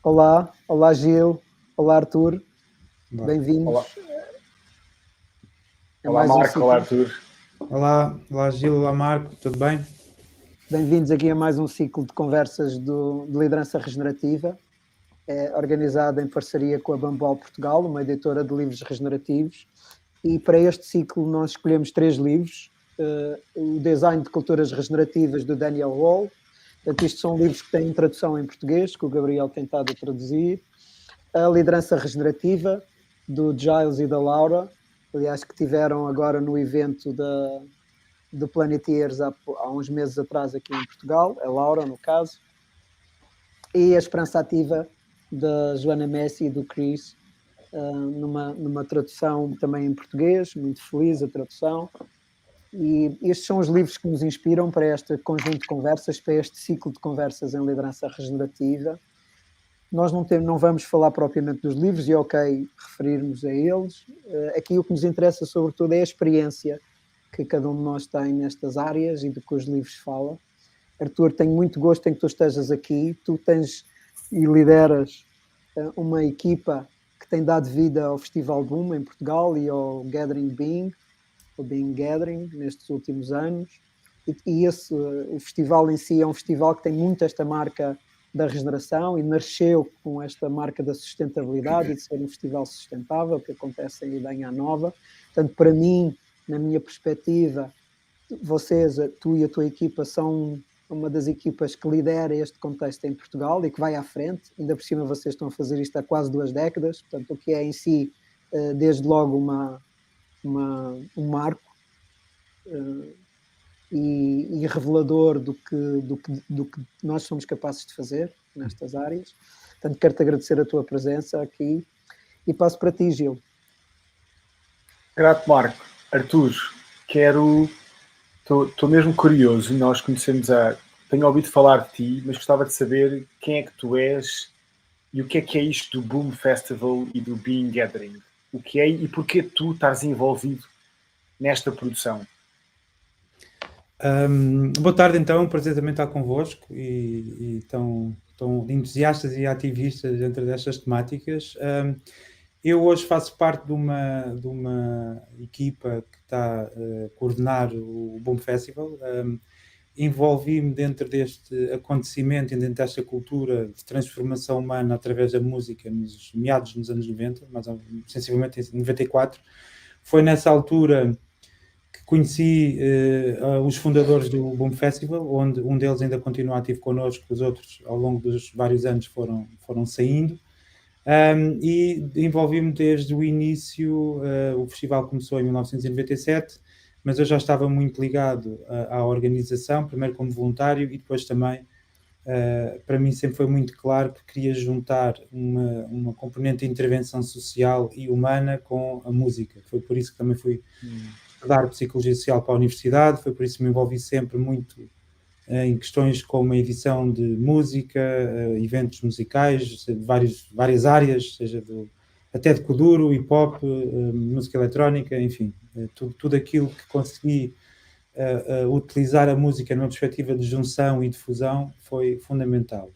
Olá, olá Gil, olá Arthur, Olá, bem-vindos Olá, a olá mais um Marco, olá ciclo. Arthur. olá Gil, olá Marco, tudo bem? Bem-vindos aqui a mais um ciclo de conversas de liderança regenerativa, organizado em parceria com a Bambol Portugal, uma editora de livros regenerativos. E para este ciclo nós escolhemos 3 livros: o Design de Culturas Regenerativas, do Daniel Wall. Portanto, isto são livros que têm tradução em português, que o Gabriel tem estado a traduzir. A Liderança Regenerativa, do Giles e da Laura, aliás, que tiveram agora no evento do Planeteers há uns meses atrás aqui em Portugal, a Laura, no caso. E a Esperança Ativa, da Joana Messi e do Chris, numa tradução também em português, muito feliz a tradução. E estes são os livros que nos inspiram para este conjunto de conversas, para este ciclo de conversas em liderança regenerativa. Nós não vamos falar propriamente dos livros, e é ok referirmos a eles. Aqui o que nos interessa, sobretudo, é a experiência que cada um de nós tem nestas áreas e do que os livros falam. Arthur, tenho muito gosto em que tu estejas aqui. Tu tens e lideras uma equipa que tem dado vida ao Festival Boom em Portugal e ao Gathering Being, o Being Gathering, nestes últimos anos. E o festival em si é um festival que tem muito esta marca da regeneração e nasceu com esta marca da sustentabilidade e de ser um festival sustentável, que acontece em Idanha Nova. Portanto, para mim, na minha perspectiva, vocês, tu e a tua equipa, são uma das equipas que lidera este contexto em Portugal e que vai à frente. Ainda por cima vocês estão a fazer isto há quase 2 décadas, portanto, o que é em si, desde logo, um marco e revelador do que nós somos capazes de fazer nestas áreas. Portanto, quero-te agradecer a tua presença aqui e passo para ti, Gil. Grato, Marco. Arthur, estou mesmo curioso. Nós conhecemos tenho ouvido falar de ti, mas gostava de saber quem é que tu és e o que é isto do Boom Festival e do Being Gathering. O que é e porquê tu estás envolvido nesta produção? Boa tarde então, prazer também estar convosco e tão entusiastas e ativistas dentro destas temáticas. Eu hoje faço parte de uma equipa que está a coordenar o Boom Festival. Envolvi-me dentro deste acontecimento e dentro desta cultura de transformação humana através da música nos meados dos anos 90, mas sensivelmente em 94. Foi nessa altura que conheci os fundadores do Boom Festival, onde um deles ainda continua ativo connosco, os outros ao longo dos vários anos foram saindo. E envolvi-me desde o início. O festival começou em 1997, mas eu já estava muito ligado à organização, primeiro como voluntário e depois também, para mim sempre foi muito claro que queria juntar uma componente de intervenção social e humana com a música. Foi por isso que também fui estudar Psicologia Social para a universidade, foi por isso que me envolvi sempre muito em questões como a edição de música, eventos musicais, de várias áreas, seja até de kuduro, hip-hop, música eletrónica, enfim, tudo aquilo que consegui utilizar a música numa perspectiva de junção e de fusão foi fundamental.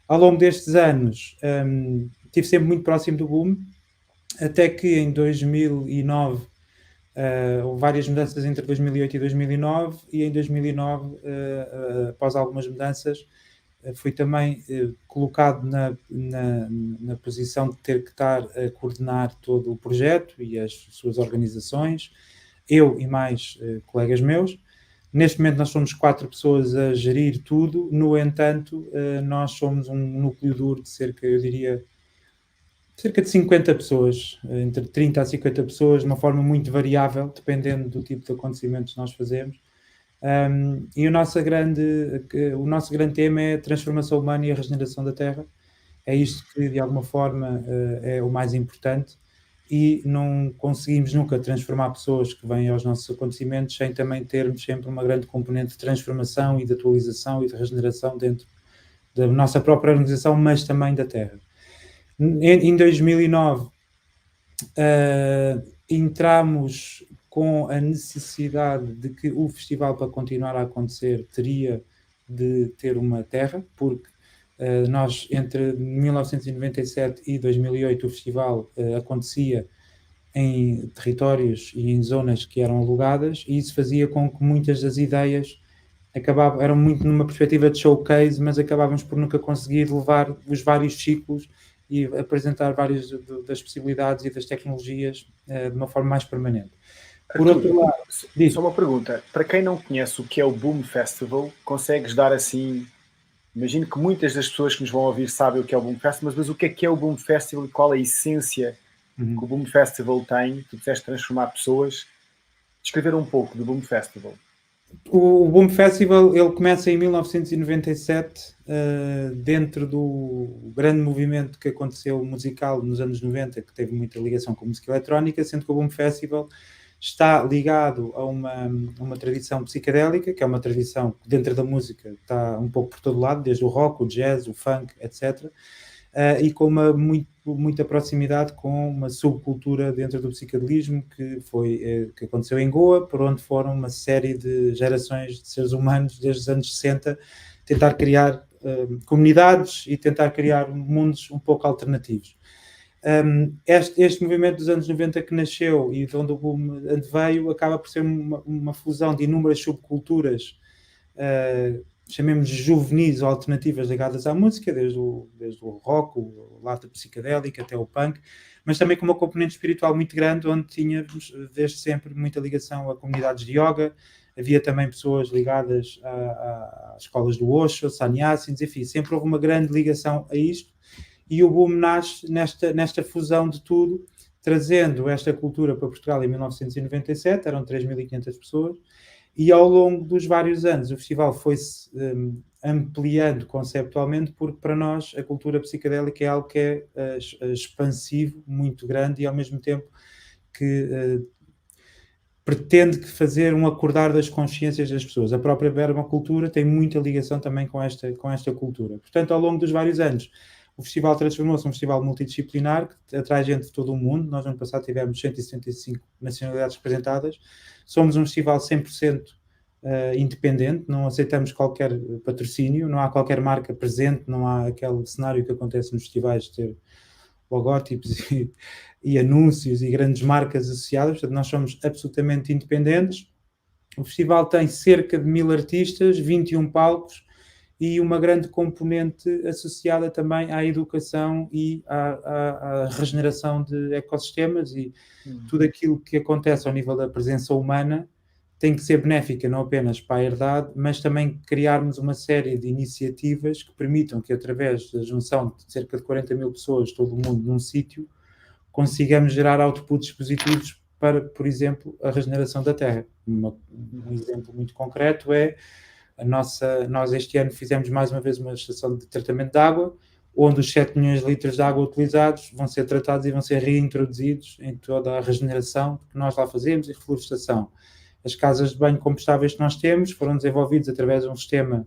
Ao longo destes anos, estive sempre muito próximo do Boom, até que em 2009 houve várias mudanças entre 2008 e 2009 e em 2009, após algumas mudanças, fui também colocado na posição de ter que estar a coordenar todo o projeto e as suas organizações, eu e mais colegas meus. Neste momento nós somos 4 pessoas a gerir tudo, no entanto, nós somos um núcleo duro de cerca de 50 pessoas, entre 30 a 50 pessoas, de uma forma muito variável, dependendo do tipo de acontecimentos que nós fazemos. E o nosso grande tema é a transformação humana e a regeneração da Terra. É isto que, de alguma forma, é o mais importante, e não conseguimos nunca transformar pessoas que vêm aos nossos acontecimentos sem também termos sempre uma grande componente de transformação e de atualização e de regeneração dentro da nossa própria organização, mas também da Terra. Em 2009 entramos com a necessidade de que o festival, para continuar a acontecer, teria de ter uma terra, porque Nós, entre 1997 e 2008, o festival acontecia em territórios e em zonas que eram alugadas, e isso fazia com que muitas das ideias eram muito numa perspectiva de showcase, mas acabávamos por nunca conseguir levar os vários ciclos e apresentar várias das possibilidades e das tecnologias de uma forma mais permanente. Por outro lado, só uma pergunta. Para quem não conhece o que é o Boom Festival, consegues dar assim... Imagino que muitas das pessoas que nos vão ouvir sabem o que é o Boom Festival, mas o que é o Boom Festival e qual é a essência que o Boom Festival tem? Tu disseste transformar pessoas. Descrever um pouco do Boom Festival. O Boom Festival, ele começa em 1997, dentro do grande movimento que aconteceu musical nos anos 90, que teve muita ligação com a música eletrónica, sendo que o Boom Festival está ligado a uma tradição psicadélica, que é uma tradição que dentro da música está um pouco por todo lado, desde o rock, o jazz, o funk, etc., e com muita proximidade com uma subcultura dentro do psicadelismo que aconteceu em Goa, por onde foram uma série de gerações de seres humanos desde os anos 60 tentar criar comunidades e tentar criar mundos um pouco alternativos. Este movimento dos anos 90 que nasceu e de onde o boom veio acaba por ser uma fusão de inúmeras subculturas, chamemos de juvenis ou alternativas ligadas à música, desde o rock, o lado psicadélico até o punk, mas também com uma componente espiritual muito grande, onde tínhamos desde sempre muita ligação a comunidades de yoga. Havia também pessoas ligadas às escolas do Osho, sannyasins, enfim, sempre houve uma grande ligação a isto, e o boom nasce nesta fusão de tudo, trazendo esta cultura para Portugal em 1997, eram 3.500 pessoas, e ao longo dos vários anos o festival foi-se ampliando conceptualmente, porque para nós a cultura psicadélica é algo que é expansivo, muito grande, e ao mesmo tempo que pretende fazer um acordar das consciências das pessoas. A própria permacultura tem muita ligação também com esta cultura. Portanto, ao longo dos vários anos, o festival transformou-se num festival multidisciplinar que atrai gente de todo o mundo. Nós, no ano passado, tivemos 175 nacionalidades representadas. Somos um festival 100% independente, não aceitamos qualquer patrocínio, não há qualquer marca presente, não há aquele cenário que acontece nos festivais de ter logótipos e anúncios e grandes marcas associadas. Portanto, nós somos absolutamente independentes. O festival tem cerca de 1.000 artistas, 21 palcos, e uma grande componente associada também à educação e à regeneração de ecossistemas, e tudo aquilo que acontece ao nível da presença humana tem que ser benéfica, não apenas para a herdade, mas também criarmos uma série de iniciativas que permitam que, através da junção de cerca de 40.000 pessoas, todo o mundo num sítio, consigamos gerar outputs positivos para, por exemplo, a regeneração da terra. Um exemplo muito concreto é nós este ano fizemos mais uma vez uma estação de tratamento de água, onde os 7 milhões de litros de água utilizados vão ser tratados e vão ser reintroduzidos em toda a regeneração que nós lá fazemos e reflorestação. As casas de banho compostáveis que nós temos foram desenvolvidas através de um sistema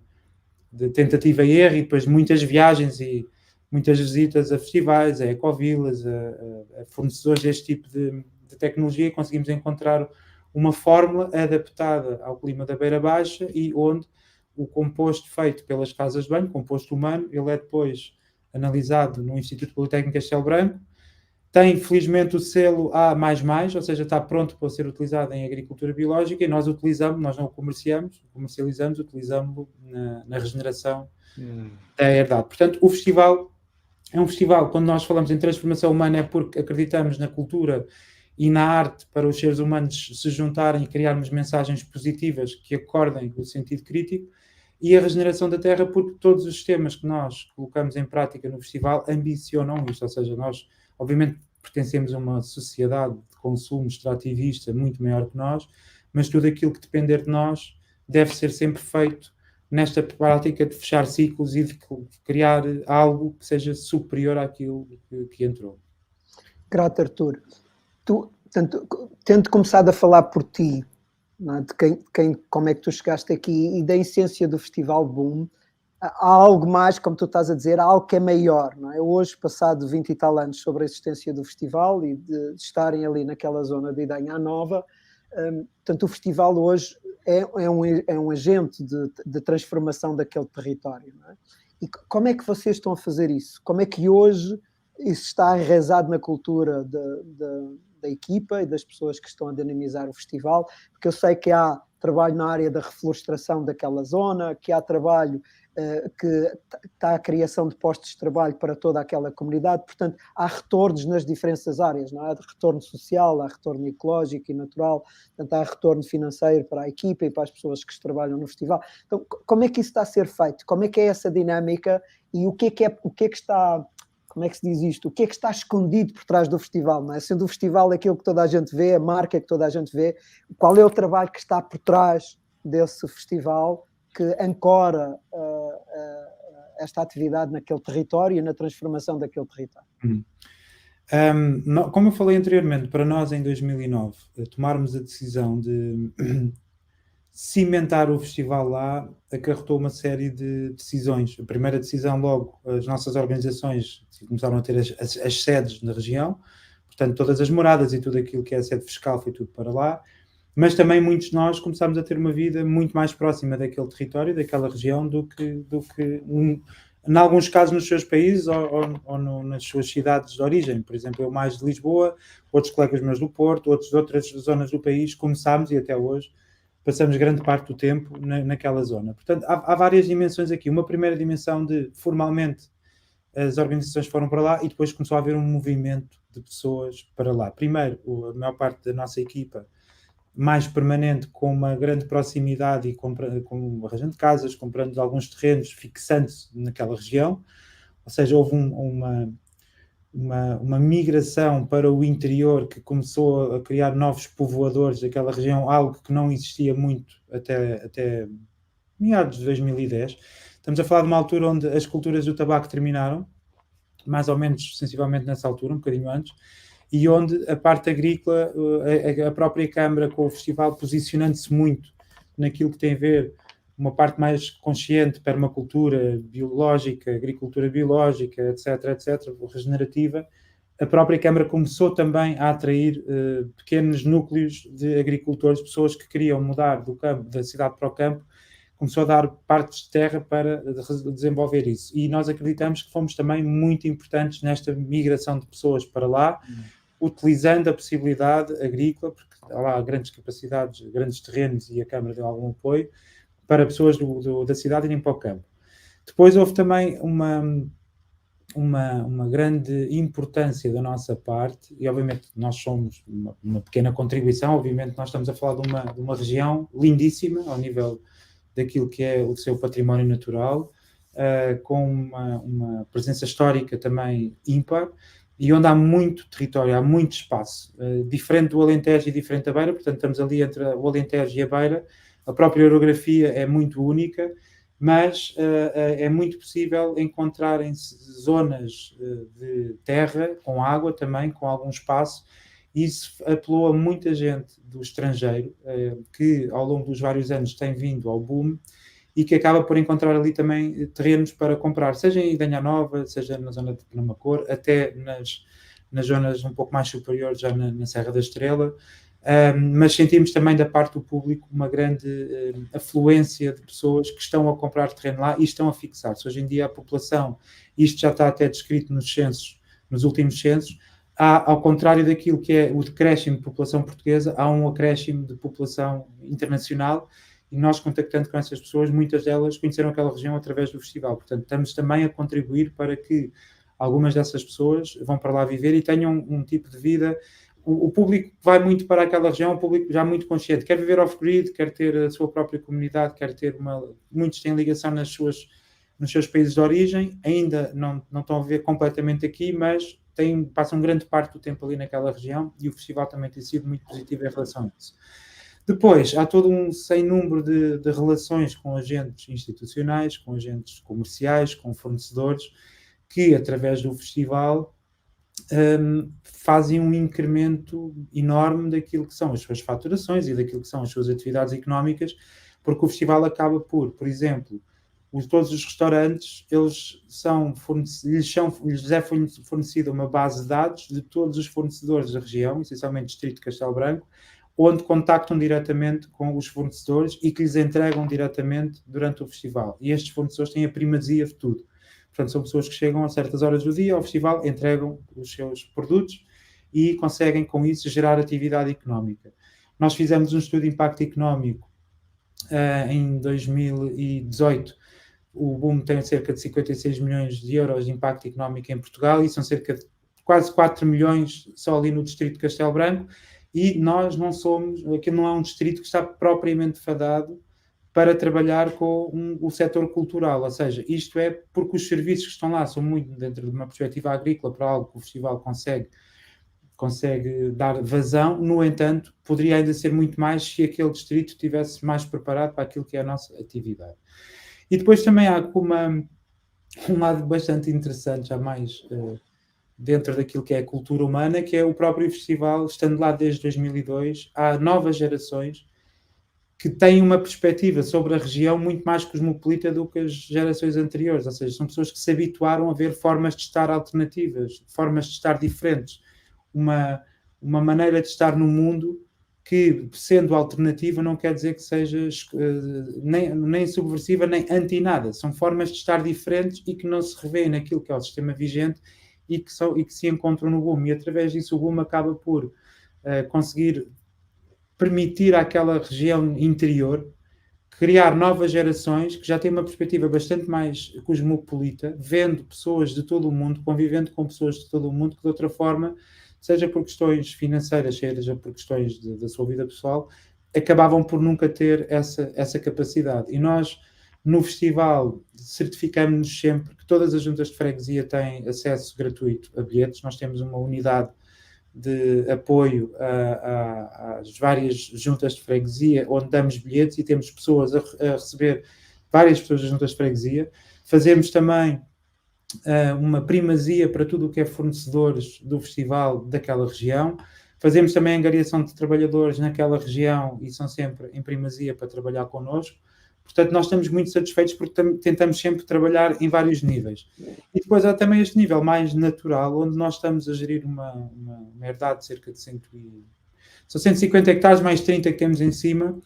de tentativa e erro, e depois muitas viagens e muitas visitas a festivais, a ecovilas, a fornecedores deste tipo de tecnologia, conseguimos encontrar uma fórmula adaptada ao clima da Beira Baixa, e onde o composto feito pelas casas de banho, composto humano, ele é depois analisado no Instituto Politécnico Castelo Branco, tem felizmente o selo A++, ou seja, está pronto para ser utilizado em agricultura biológica, e nós utilizamos, nós não o comercializamos, utilizamos-lo na regeneração da herdade. Portanto, o festival é um festival, quando nós falamos em transformação humana, é porque acreditamos na cultura e na arte para os seres humanos se juntarem e criarmos mensagens positivas que acordem o sentido crítico, e a regeneração da terra porque todos os temas que nós colocamos em prática no festival ambicionam isto, ou seja, nós obviamente pertencemos a uma sociedade de consumo extrativista muito maior que nós, mas tudo aquilo que depender de nós deve ser sempre feito nesta prática de fechar ciclos e de criar algo que seja superior àquilo que entrou. Grato, Artur. Tu, tendo começado a falar por ti, não é? De como é que tu chegaste aqui e da essência do Festival Boom, há algo mais, como tu estás a dizer, há algo que é maior, não é? Hoje, passado 20 e tal anos sobre a existência do festival e de estarem ali naquela zona de Idanha Nova, Portanto, o festival hoje é um agente de transformação daquele território, não é? E como é que vocês estão a fazer isso? Como é que hoje isso está enraizado na cultura da equipa e das pessoas que estão a dinamizar o festival? Porque eu sei que há trabalho na área da reflorestação daquela zona, que há trabalho que está a criação de postos de trabalho para toda aquela comunidade, portanto, há retornos nas diferentes áreas, não é? Há retorno social, há retorno ecológico e natural, portanto, há retorno financeiro para a equipa e para as pessoas que trabalham no festival. Então, como é que isso está a ser feito? Como é que é essa dinâmica e o que é que está... Como é que se diz isto? O que é que está escondido por trás do festival? Não é? Sendo o festival aquilo que toda a gente vê, a marca que toda a gente vê, qual é o trabalho que está por trás desse festival que ancora esta atividade naquele território e na transformação daquele território? Como eu falei anteriormente, para nós em 2009 tomarmos a decisão de cimentar o festival lá, acarretou uma série de decisões. A primeira decisão, logo, as nossas organizações começaram a ter as sedes na região, portanto, todas as moradas e tudo aquilo que é a sede fiscal foi tudo para lá, mas também muitos de nós começámos a ter uma vida muito mais próxima daquele território, daquela região, do que em alguns casos nos seus países ou nas suas cidades de origem. Por exemplo, eu mais de Lisboa, outros colegas meus do Porto, outros de outras zonas do país, começámos e até hoje passamos grande parte do tempo naquela zona. Portanto, há várias dimensões aqui. Uma primeira dimensão de, formalmente, as organizações foram para lá e depois começou a haver um movimento de pessoas para lá. Primeiro, a maior parte da nossa equipa, mais permanente, com uma grande proximidade e com arranjando casas, comprando alguns terrenos, fixando-se naquela região. Ou seja, houve uma migração para o interior que começou a criar novos povoadores daquela região, algo que não existia muito até meados de 2010. Estamos a falar de uma altura onde as culturas do tabaco terminaram, mais ou menos sensivelmente nessa altura, um bocadinho antes, e onde a parte agrícola, a própria Câmara com o festival posicionando-se muito naquilo que tem a ver uma parte mais consciente, permacultura biológica, agricultura biológica, etc., regenerativa, a própria Câmara começou também a atrair pequenos núcleos de agricultores, pessoas que queriam mudar do campo, da cidade para o campo, começou a dar partes de terra para desenvolver isso. E nós acreditamos que fomos também muito importantes nesta migração de pessoas para lá, utilizando a possibilidade agrícola, porque há lá grandes capacidades, grandes terrenos e a Câmara deu algum apoio, para pessoas da cidade irem para o campo. Depois houve também uma grande importância da nossa parte, e obviamente nós somos uma pequena contribuição, obviamente nós estamos a falar de uma região lindíssima, ao nível daquilo que é o seu património natural, com uma presença histórica também ímpar, e onde há muito território, há muito espaço, diferente do Alentejo e diferente da Beira, portanto estamos ali entre o Alentejo e a Beira. A própria orografia é muito única, mas é muito possível encontrarem-se zonas de terra, com água também, com algum espaço, e isso apelou a muita gente do estrangeiro, que ao longo dos vários anos tem vindo ao boom, e que acaba por encontrar ali também terrenos para comprar, seja em Idanha Nova, seja na zona de Penamacor, até nas zonas um pouco mais superiores, já na Serra da Estrela. Mas sentimos também da parte do público uma grande afluência de pessoas que estão a comprar terreno lá e estão a fixar-se. Hoje em dia a população, isto já está até descrito nos censos, nos últimos censos, ao contrário daquilo que é o decréscimo de população portuguesa, há um acréscimo de população internacional, e nós, contactando com essas pessoas, muitas delas conheceram aquela região através do festival. Portanto, estamos também a contribuir para que algumas dessas pessoas vão para lá viver e tenham um tipo de vida. O público vai muito para aquela região, o público já muito consciente, quer viver off-grid, quer ter a sua própria comunidade, quer ter muitos têm ligação nos seus países de origem, ainda não estão a viver completamente aqui, mas passam grande parte do tempo ali naquela região, e o festival também tem sido muito positivo em relação a isso. Depois, há todo um sem número de relações com agentes institucionais, com agentes comerciais, com fornecedores, que através do festival fazem um incremento enorme daquilo que são as suas faturações e daquilo que são as suas atividades económicas, porque o festival acaba por exemplo, todos os restaurantes, lhes é fornecida uma base de dados de todos os fornecedores da região, essencialmente Distrito de Castelo Branco, onde contactam diretamente com os fornecedores e que lhes entregam diretamente durante o festival. E estes fornecedores têm a primazia de tudo. Portanto, são pessoas que chegam a certas horas do dia ao festival, entregam os seus produtos e conseguem, com isso, gerar atividade económica. Nós fizemos um estudo de impacto económico em 2018. O Boom tem cerca de 56 milhões de euros de impacto económico em Portugal e são cerca de quase 4 milhões só ali no distrito de Castelo Branco, e nós não somos, aqui não é um distrito que está propriamente fadado para trabalhar com o setor cultural, ou seja, isto é porque os serviços que estão lá são muito dentro de uma perspectiva agrícola, para algo que o festival consegue dar vazão. No entanto, poderia ainda ser muito mais se aquele distrito estivesse mais preparado para aquilo que é a nossa atividade. E depois também há um lado bastante interessante, já mais dentro daquilo que é a cultura humana, que é o próprio festival, estando lá desde 2002, há novas gerações que têm uma perspectiva sobre a região muito mais cosmopolita do que as gerações anteriores, ou seja, são pessoas que se habituaram a ver formas de estar alternativas, formas de estar diferentes, uma maneira de estar no mundo que, sendo alternativa, não quer dizer que seja nem subversiva nem anti-nada. São formas de estar diferentes e que não se revêem naquilo que é o sistema vigente e que se encontram no Boom. E, através disso, o Boom acaba por conseguir permitir àquela região interior criar novas gerações que já têm uma perspectiva bastante mais cosmopolita, vendo pessoas de todo o mundo, convivendo com pessoas de todo o mundo, que de outra forma, seja por questões financeiras, seja por questões da sua vida pessoal, acabavam por nunca ter essa capacidade. E nós, no festival, certificamos-nos sempre que todas as juntas de freguesia têm acesso gratuito a bilhetes. Nós temos uma unidade de apoio às várias juntas de freguesia, onde damos bilhetes e temos pessoas a receber, várias pessoas das juntas de freguesia. Fazemos também uma primazia para tudo o que é fornecedores do festival daquela região. Fazemos também a angariação de trabalhadores naquela região e são sempre em primazia para trabalhar connosco. Portanto, nós estamos muito satisfeitos porque tentamos sempre trabalhar em vários níveis. E depois há também este nível mais natural, onde nós estamos a gerir uma herdade de cerca de 150 hectares, mais 30 que temos em cima,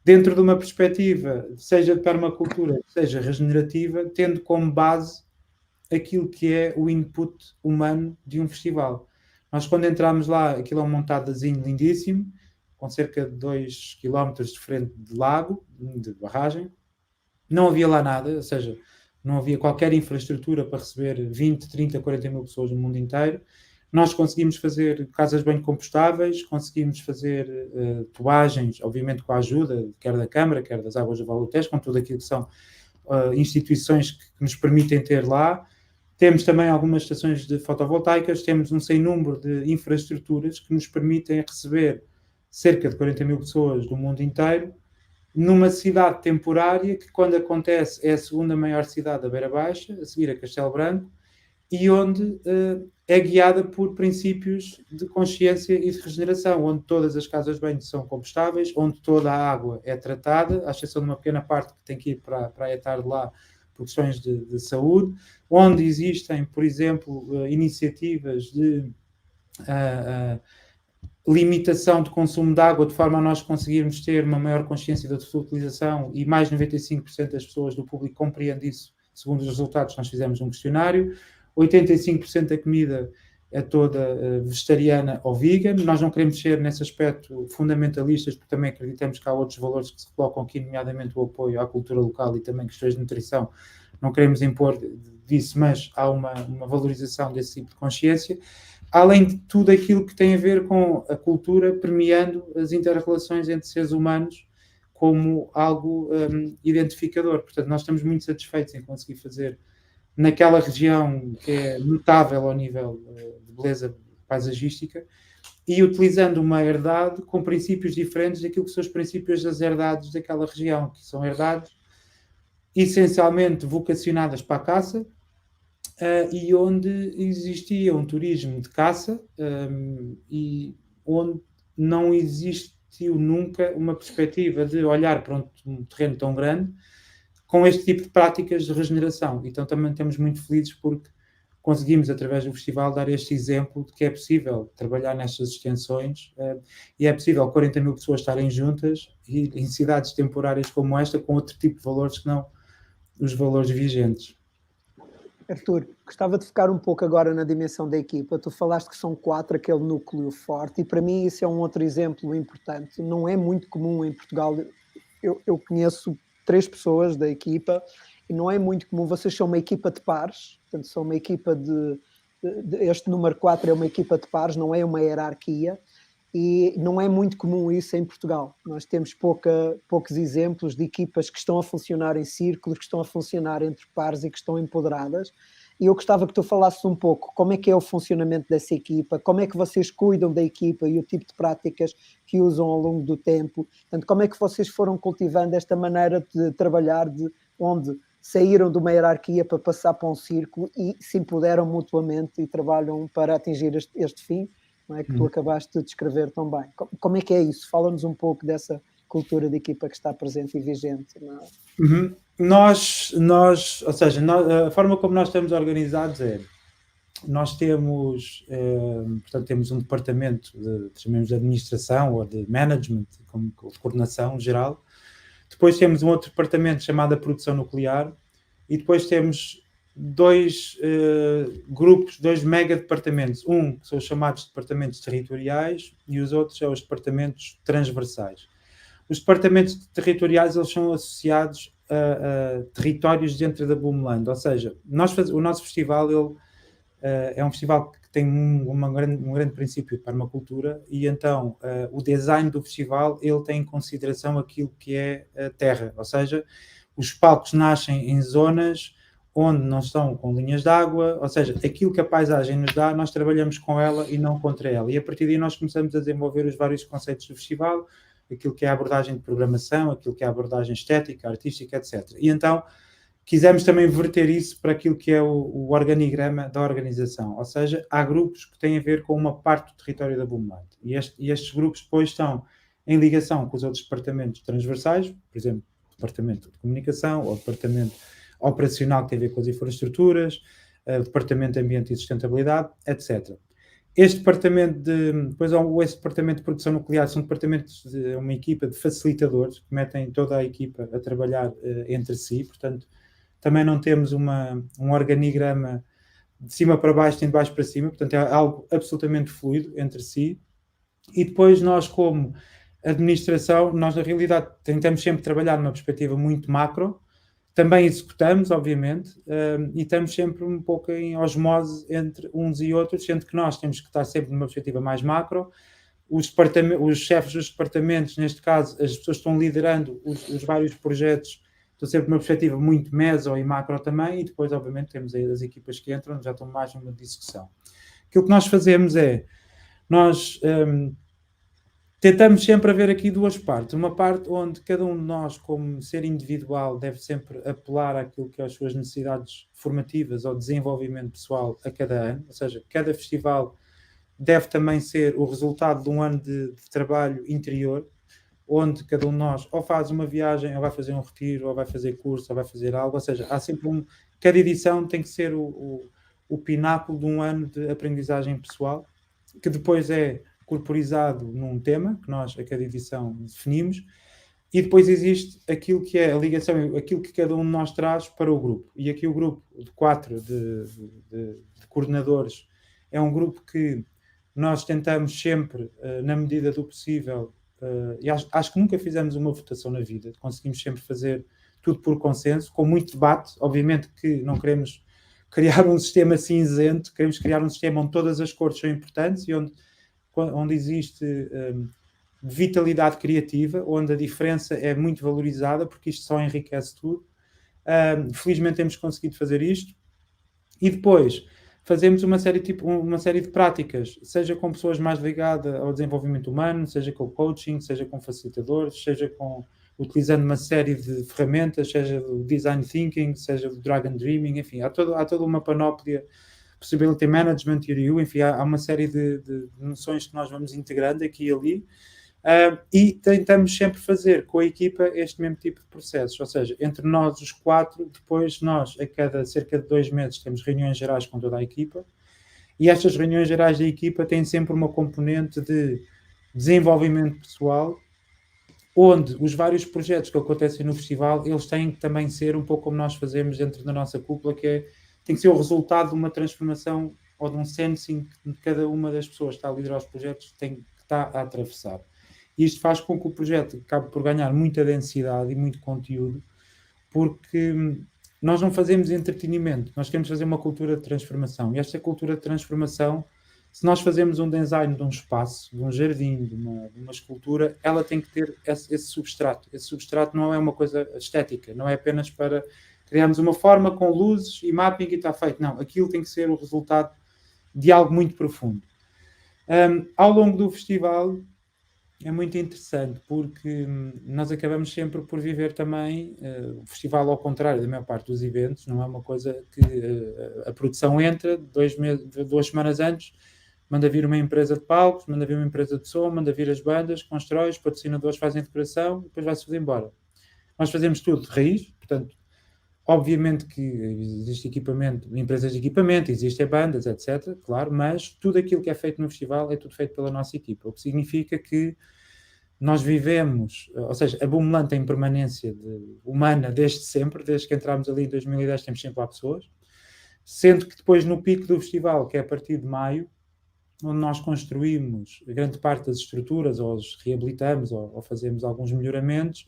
dentro de uma perspectiva, seja de permacultura, seja regenerativa, tendo como base aquilo que é o input humano de um festival. Nós, quando entramos lá, aquilo é um montadazinho lindíssimo, com cerca de 2 km de frente de lago, de barragem. Não havia lá nada, ou seja, não havia qualquer infraestrutura para receber 20, 30, 40 mil pessoas no mundo inteiro. Nós conseguimos fazer casas bem compostáveis, conseguimos fazer tubagens, obviamente com a ajuda, quer da Câmara, quer das Águas do Vale do Tejo, com tudo aquilo que são instituições que nos permitem ter lá. Temos também algumas estações de fotovoltaicas, temos um sem número de infraestruturas que nos permitem receber cerca de 40 mil pessoas do mundo inteiro, numa cidade temporária que, quando acontece, é a segunda maior cidade da Beira Baixa, a seguir a Castelo Branco, e onde é guiada por princípios de consciência e de regeneração, onde todas as casas de banho são compostáveis, onde toda a água é tratada, à exceção de uma pequena parte que tem que ir para a etar de lá por questões de saúde, onde existem, por exemplo, iniciativas de limitação de consumo de água, de forma a nós conseguirmos ter uma maior consciência da sua utilização, e mais de 95% das pessoas do público compreende isso, segundo os resultados nós fizemos um questionário. 85% da comida é toda vegetariana ou vegan. Nós não queremos ser, nesse aspecto, fundamentalistas, porque também acreditamos que há outros valores que se colocam aqui, nomeadamente o apoio à cultura local e também questões de nutrição. Não queremos impor disso, mas há uma valorização desse tipo de consciência, além de tudo aquilo que tem a ver com a cultura permeando as inter-relações entre seres humanos como algo identificador. Portanto, nós estamos muito satisfeitos em conseguir fazer naquela região que é notável ao nível de beleza paisagística e utilizando uma herdade com princípios diferentes daquilo que são os princípios das herdades daquela região, que são herdades essencialmente vocacionadas para a caça, e onde existia um turismo de caça e onde não existiu nunca uma perspectiva de olhar para um terreno tão grande com este tipo de práticas de regeneração. Então também estamos muito felizes porque conseguimos, através do festival, dar este exemplo de que é possível trabalhar nestas extensões e é possível 40 mil pessoas estarem juntas e em cidades temporárias como esta, com outro tipo de valores que não os valores vigentes. Arthur, gostava de ficar um pouco agora na dimensão da equipa. Tu falaste que são 4, aquele núcleo forte, e para mim isso é um outro exemplo importante. Não é muito comum em Portugal. Eu conheço 3 pessoas da equipa e não é muito comum. Vocês são uma equipa de pares, portanto, são uma equipa este número 4 é uma equipa de pares, não é uma hierarquia, e não é muito comum isso em Portugal. Nós temos poucos exemplos de equipas que estão a funcionar em círculos, que estão a funcionar entre pares e que estão empoderadas. E eu gostava que tu falasses um pouco como é que é o funcionamento dessa equipa, como é que vocês cuidam da equipa e o tipo de práticas que usam ao longo do tempo. Portanto, como é que vocês foram cultivando esta maneira de trabalhar, de onde saíram de uma hierarquia para passar para um círculo e se empoderam mutuamente e trabalham para atingir este fim, não é, que tu acabaste de descrever tão bem. Como é que é isso? Fala-nos um pouco dessa cultura de equipa que está presente e vigente. Não é? Ou seja, a forma como nós estamos organizados é, nós temos, portanto, temos um departamento chamemos de administração ou de management, como de coordenação geral. Depois temos um outro departamento chamado a produção nuclear e depois temos 2 grupos, 2 mega departamentos. Um que são os chamados departamentos territoriais e os outros são os departamentos transversais. Os departamentos territoriais eles são associados a territórios dentro da Boomland, ou seja, o nosso festival ele, é um festival que tem um grande princípio de permacultura e então o design do festival ele tem em consideração aquilo que é a terra, ou seja, os palcos nascem em zonas onde não estão com linhas de água, ou seja, aquilo que a paisagem nos dá, nós trabalhamos com ela e não contra ela. E a partir daí nós começamos a desenvolver os vários conceitos do festival, aquilo que é a abordagem de programação, aquilo que é a abordagem estética, artística, etc. E então quisemos também verter isso para aquilo que é o organigrama da organização, ou seja, há grupos que têm a ver com uma parte do território da Boomland. E estes grupos depois estão em ligação com os outros departamentos transversais, por exemplo, o departamento de comunicação ou o departamento operacional que tem a ver com as infraestruturas, o departamento de ambiente e sustentabilidade, etc. Este departamento esse departamento de produção nuclear são departamentos de uma equipa de facilitadores que metem toda a equipa a trabalhar entre si, portanto, também não temos um organigrama de cima para baixo nem de baixo para cima, portanto, é algo absolutamente fluido entre si. E depois nós, como administração, nós na realidade tentamos sempre trabalhar numa perspectiva muito macro, também executamos, obviamente, e estamos sempre um pouco em osmose entre uns e outros, sendo que nós temos que estar sempre numa perspectiva mais macro. Os chefes dos departamentos, neste caso, as pessoas que estão liderando os vários projetos, estão sempre numa perspectiva muito meso e macro também, e depois, obviamente, temos aí as equipas que entram, já estão mais numa discussão. Aquilo que nós fazemos é, nós tentamos sempre haver aqui 2 partes. Uma parte onde cada um de nós, como ser individual, deve sempre apelar àquilo que é as suas necessidades formativas ou desenvolvimento pessoal a cada ano, ou seja, cada festival deve também ser o resultado de um ano de trabalho interior, onde cada um de nós ou faz uma viagem, ou vai fazer um retiro, ou vai fazer curso, ou vai fazer algo, ou seja, há sempre cada edição tem que ser o pináculo de um ano de aprendizagem pessoal, que depois é corporizado num tema, que nós a cada edição definimos, e depois existe aquilo que é a ligação, aquilo que cada um de nós traz para o grupo. E aqui o grupo de 4 de coordenadores é um grupo que nós tentamos sempre, na medida do possível, e acho que nunca fizemos uma votação na vida, conseguimos sempre fazer tudo por consenso, com muito debate. Obviamente que não queremos criar um sistema cinzento, queremos criar um sistema onde todas as cores são importantes e onde existe vitalidade criativa, onde a diferença é muito valorizada, porque isto só enriquece tudo. Felizmente temos conseguido fazer isto. E depois fazemos uma série de práticas, seja com pessoas mais ligadas ao desenvolvimento humano, seja com coaching, seja com facilitadores, seja utilizando uma série de ferramentas, seja do design thinking, seja do dragon dreaming, enfim, há toda uma panóplia, possibility management, enfim, há uma série de noções que nós vamos integrando aqui e ali, E tentamos sempre fazer com a equipa este mesmo tipo de processos, ou seja, entre nós os 4, depois nós, a cada cerca de 2 meses, temos reuniões gerais com toda a equipa, e estas reuniões gerais da equipa têm sempre uma componente de desenvolvimento pessoal, onde os vários projetos que acontecem no festival, eles têm que também ser um pouco como nós fazemos dentro da nossa cúpula, que tem que ser o resultado de uma transformação ou de um sensing que cada uma das pessoas que está a liderar os projetos tem que estar a atravessar. E isto faz com que o projeto acabe por ganhar muita densidade e muito conteúdo, porque nós não fazemos entretenimento, nós queremos fazer uma cultura de transformação. E esta cultura de transformação, se nós fazemos um design de um espaço, de um jardim, de uma escultura, ela tem que ter esse substrato. Esse substrato não é uma coisa estética, não é apenas para criarmos uma forma com luzes e mapping e está feito. Não, aquilo tem que ser o resultado de algo muito profundo. Ao longo do festival é muito interessante, porque nós acabamos sempre por viver também o festival, ao contrário da maior parte dos eventos, não é uma coisa que a produção entra 2 semanas antes, manda vir uma empresa de palcos, manda vir uma empresa de som, manda vir as bandas, constrói, os patrocinadores fazem decoração, depois vai-se tudo embora. Nós fazemos tudo de raiz, portanto, obviamente que existe equipamento, empresas de equipamento, existem bandas, etc., claro, mas tudo aquilo que é feito no festival é tudo feito pela nossa equipa, o que significa que nós vivemos, ou seja, a Boomeland tem permanência humana desde sempre, desde que entramos ali em 2010 temos sempre lá pessoas, sendo que depois no pico do festival, que é a partir de maio, onde nós construímos grande parte das estruturas, ou as reabilitamos, ou fazemos alguns melhoramentos,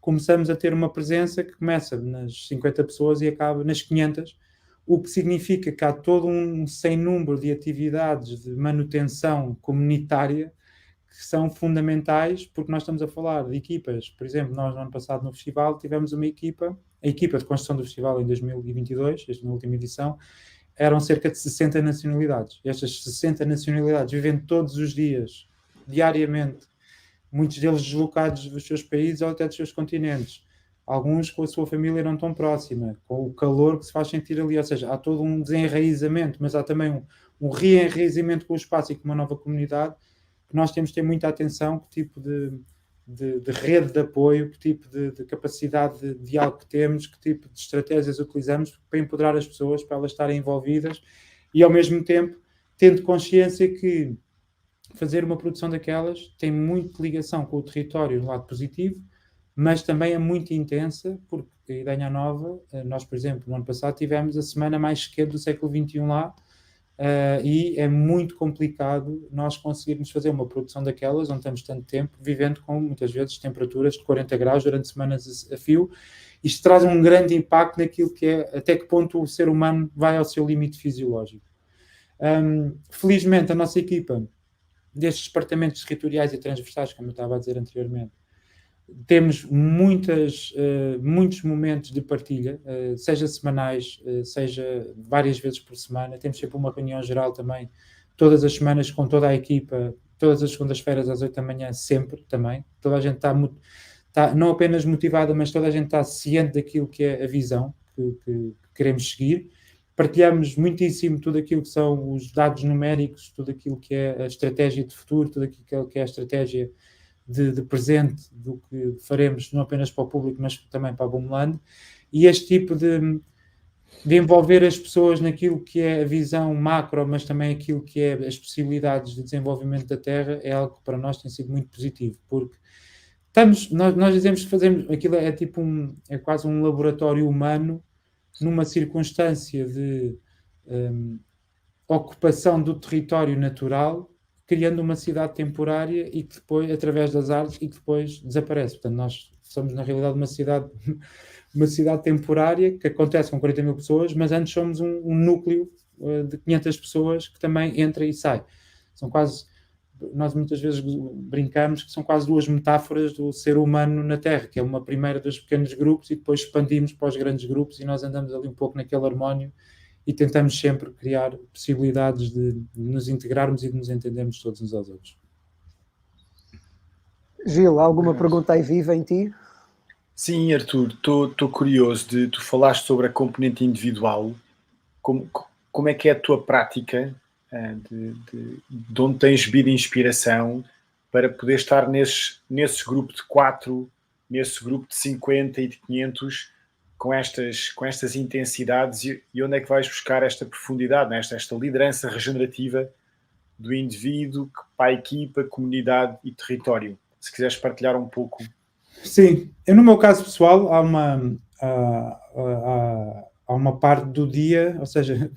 começamos a ter uma presença que começa nas 50 pessoas e acaba nas 500, o que significa que há todo um sem número de atividades de manutenção comunitária que são fundamentais, porque nós estamos a falar de equipas. Por exemplo, nós no ano passado no festival tivemos uma equipa, a equipa de construção do festival em 2022, esta na última edição, eram cerca de 60 nacionalidades. Estas 60 nacionalidades vivendo todos os dias, diariamente, muitos deles deslocados dos seus países ou até dos seus continentes. Alguns com a sua família não tão próxima, com o calor que se faz sentir ali. Ou seja, há todo um desenraizamento, mas há também um reenraizamento com o espaço e com uma nova comunidade, que nós temos de ter muita atenção, que tipo de rede de apoio, que tipo de capacidade de diálogo que temos, que tipo de estratégias utilizamos para empoderar as pessoas, para elas estarem envolvidas e, ao mesmo tempo, tendo consciência que fazer uma produção daquelas tem muito ligação com o território no lado positivo, mas também é muito intensa, porque a Idanha Nova, nós, por exemplo, no ano passado tivemos a semana mais quente do século XXI lá, e é muito complicado nós conseguirmos fazer uma produção daquelas, onde estamos tanto tempo, vivendo com, muitas vezes, temperaturas de 40 graus durante semanas a fio. Isto traz um grande impacto naquilo que é, até que ponto o ser humano vai ao seu limite fisiológico. Felizmente, a nossa equipa, destes departamentos territoriais e transversais, como eu estava a dizer anteriormente, temos muitos momentos de partilha, seja semanais, seja várias vezes por semana. Temos sempre uma reunião geral também, todas as semanas, com toda a equipa, todas as segundas-feiras às 8 da manhã, sempre também. Toda a gente está não apenas motivada, mas toda a gente está ciente daquilo que é a visão que queremos seguir. Partilhamos muitíssimo tudo aquilo que são os dados numéricos, tudo aquilo que é a estratégia de futuro, tudo aquilo que é a estratégia de presente do que faremos, não apenas para o público, mas também para a Boomeland. E este tipo de envolver as pessoas naquilo que é a visão macro, mas também aquilo que é as possibilidades de desenvolvimento da Terra, é algo que para nós tem sido muito positivo, porque nós dizemos que fazemos, aquilo é tipo é quase um laboratório humano, numa circunstância de ocupação do território natural, criando uma cidade temporária e que depois, através das artes, e que depois desaparece. Portanto, nós somos, na realidade, uma cidade temporária que acontece com 40 mil pessoas, mas antes somos um núcleo de 500 pessoas que também entra e sai. São quase, nós muitas vezes brincamos que são quase 2 metáforas do ser humano na Terra, que é uma primeira dos pequenos grupos e depois expandimos para os grandes grupos e nós andamos ali um pouco naquele harmónio e tentamos sempre criar possibilidades de nos integrarmos e de nos entendermos todos uns aos outros. Gil, alguma pergunta aí viva em ti? Sim, Arthur, estou curioso tu falaste sobre a componente individual. Como é que é a tua prática de onde tens bebido inspiração para poder estar nesse grupo de 4, nesse grupo de 50 e de 500, com estas intensidades, e onde é que vais buscar esta profundidade, né? esta liderança regenerativa do indivíduo para a equipa, comunidade e território? Se quiseres partilhar um pouco. Sim, no meu caso pessoal, há uma parte do dia, ou seja,